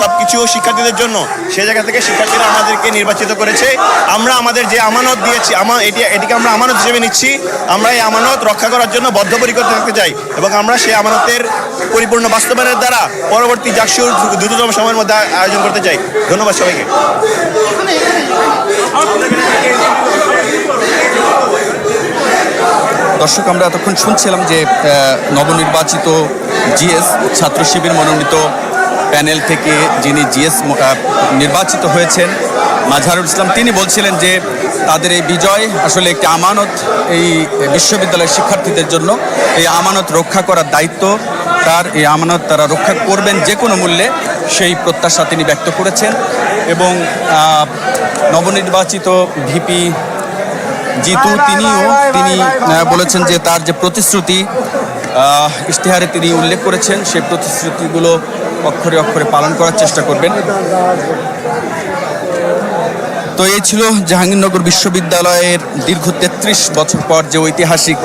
সব কিছু শিক্ষার্থীদের জন্য, সেই জায়গা থেকে শিক্ষার্থীরা আমাদেরকে নির্বাচিত করেছে। আমরা আমাদের যে আমানত দিয়েছি, এটিকে আমরা আমানত হিসেবে নিচ্ছি। আমরা এই আমানত রক্ষা করার জন্য বদ্ধপরিকর থাকতে চাই এবং আমরা সেই আমানতের পরিপূর্ণ বাস্তবায়নের দ্বারা পরবর্তী জাকসুর দ্রুততম সময়ের মধ্যে আয়োজন করতে চাই। ধন্যবাদ সবাইকে। দর্শক, আমরা এতক্ষণ শুনছিলাম যে নবনির্বাচিত জিএস ছাত্র শিবির মনোনীত প্যানেল থেকে যিনি জিএস নির্বাচিত হয়েছেন মাজহারুল ইসলাম, তিনি বলছিলেন যে তাদের এই বিজয় আসলে একটি আমানত এই বিশ্ববিদ্যালয়ের শিক্ষার্থীদের জন্য। এই আমানত রক্ষা করার দায়িত্ব তার, এই আমানত তারা রক্ষা করবেন যে কোনো মূল্যে, সেই প্রত্যাশা তিনি ব্যক্ত করেছেন। এবং নবনির্বাচিত ভিপি জিতু তিনি বলেছেন যে তার যে প্রতিশ্রুতি ইশতেহারে তিনি উল্লেখ করেছেন, সেই প্রতিশ্রুতিগুলো অক্ষরে অক্ষরে পালন করার চেষ্টা করবেন। তো এই ছিল জাহাঙ্গীরনগর বিশ্ববিদ্যালয়ের দীর্ঘ ৩৩ বছর পর যে ঐতিহাসিক